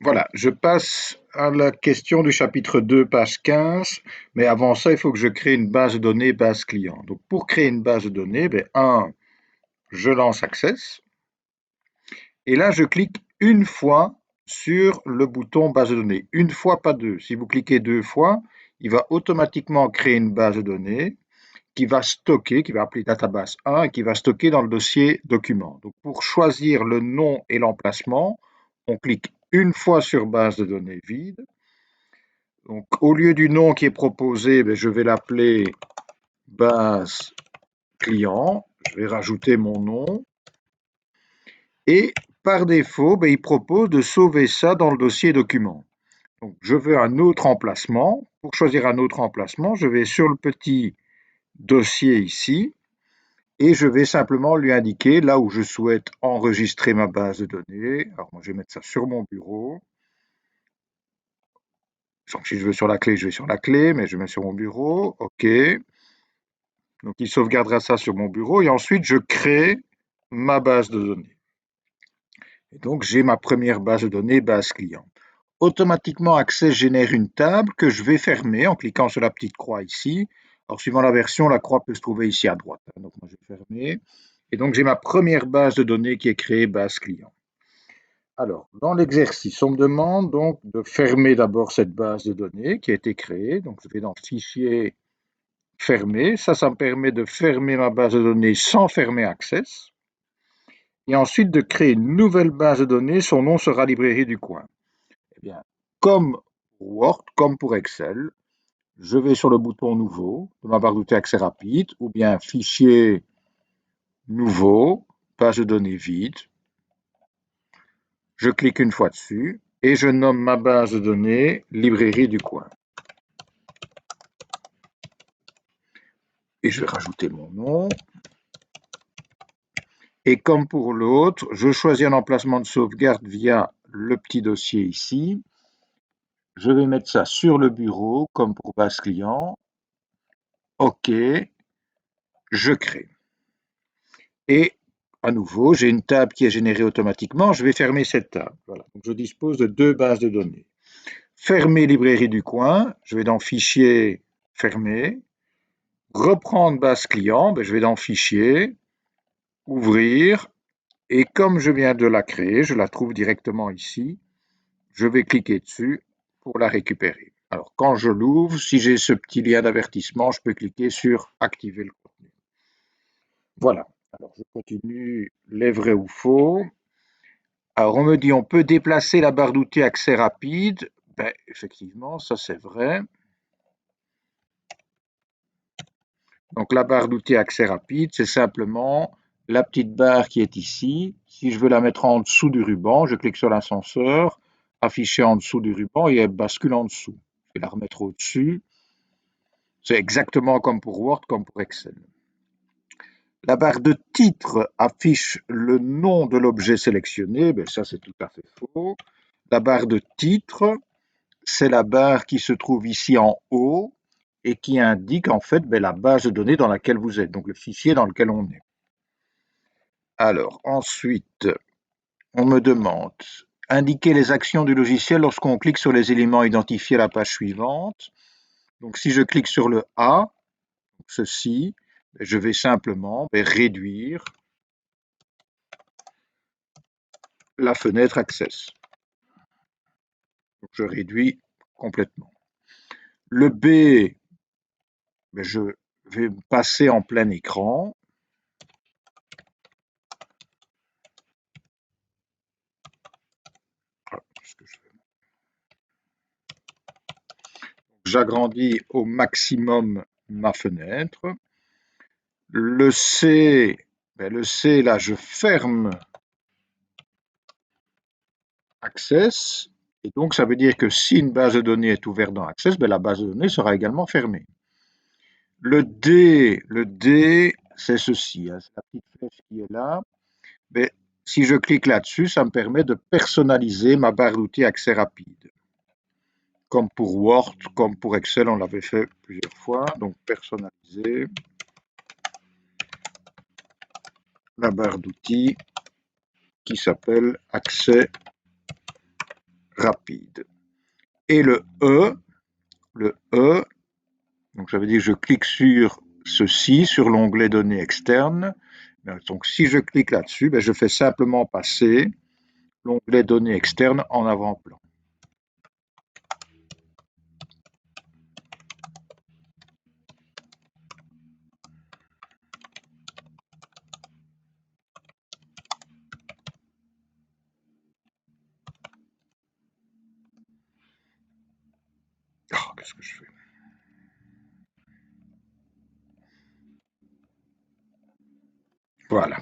Voilà, je passe à la question du chapitre 2, page 15. Mais avant ça, il faut que je crée une base de données, base client. Donc, pour créer une base de données, je lance Access. Et là, je clique une fois sur le bouton base de données. Une fois, pas deux. Si vous cliquez deux fois, il va automatiquement créer une base de données qui va stocker, qui va appeler database 1 et qui va stocker dans le dossier document. Donc, pour choisir le nom et l'emplacement, on clique une fois sur base de données vide. Donc, au lieu du nom qui est proposé, je vais l'appeler base client. Je vais rajouter mon nom. Et par défaut, il propose de sauver ça dans le dossier document. Donc, je veux un autre emplacement. Pour choisir un autre emplacement, je vais sur le petit dossier ici et je vais simplement lui indiquer là où je souhaite enregistrer ma base de données. Alors, moi, je vais mettre ça sur mon bureau. Donc, si je veux sur la clé, je vais sur la clé, mais je mets sur mon bureau. OK. Donc, il sauvegardera ça sur mon bureau et ensuite, je crée ma base de données. Et donc, j'ai ma première base de données, base client. Automatiquement, Access génère une table que je vais fermer en cliquant sur la petite croix ici. Alors, suivant la version, la croix peut se trouver ici à droite. Donc, moi, je vais fermer. Et donc, j'ai ma première base de données qui est créée, base client. Alors, dans l'exercice, on me demande donc de fermer d'abord cette base de données qui a été créée. Donc, je vais dans Fichier, Fermer. Ça me permet de fermer ma base de données sans fermer Access. Et ensuite, de créer une nouvelle base de données. Son nom sera Librairie du coin. Eh bien, comme pour Word, comme pour Excel, je vais sur le bouton Nouveau de ma barre d'outils accès rapide ou bien Fichier, Nouveau, base de données vide. Je clique une fois dessus et je nomme ma base de données Librairie du coin. Et je vais rajouter mon nom. Et comme pour l'autre, je choisis un emplacement de sauvegarde via le petit dossier ici. Je vais mettre ça sur le bureau comme pour base client. OK, je crée. Et à nouveau, j'ai une table qui est générée automatiquement. Je vais fermer cette table. Voilà. Donc, je dispose de deux bases de données. Fermer librairie du coin. Je vais dans Fichier, Fermer. Reprendre base client. Je vais dans Fichier, Ouvrir. Et comme je viens de la créer, je la trouve directement ici. Je vais cliquer dessus pour la récupérer. Alors, quand je l'ouvre, si j'ai ce petit lien d'avertissement, je peux cliquer sur Activer le contenu. Voilà. Alors, je continue les vrais ou faux. Alors, on me dit on peut déplacer la barre d'outils accès rapide. Effectivement, ça c'est vrai. Donc, la barre d'outils accès rapide, c'est simplement la petite barre qui est ici. Si je veux la mettre en dessous du ruban, je clique sur l'ascenseur, afficher en dessous du ruban et elle bascule en dessous. Je vais la remettre au-dessus. C'est exactement comme pour Word, comme pour Excel. La barre de titre affiche le nom de l'objet sélectionné. Ça, c'est tout à fait faux. La barre de titre, c'est la barre qui se trouve ici en haut et qui indique en fait la base de données dans laquelle vous êtes, donc le fichier dans lequel on est. Alors, ensuite, on me demande indiquer les actions du logiciel lorsqu'on clique sur les éléments identifiés à la page suivante. Donc, si je clique sur le A, ceci, je vais simplement réduire la fenêtre Access. Donc, je réduis complètement. Le B, je vais passer en plein écran. J'agrandis au maximum ma fenêtre. Le C, là, je ferme Access. Et donc, ça veut dire que si une base de données est ouverte dans Access, la base de données sera également fermée. Le D, c'est ceci, hein, c'est la petite flèche qui est là. Si je clique là-dessus, ça me permet de personnaliser ma barre d'outils accès rapide. Comme pour Word, comme pour Excel, on l'avait fait plusieurs fois. Donc, personnaliser la barre d'outils qui s'appelle accès rapide. Et le E, donc ça veut dire que je clique sur ceci, sur l'onglet données externes. Donc si je clique là-dessus, je fais simplement passer l'onglet données externes en avant-plan. Oh, qu'est-ce que je fais? Voilà.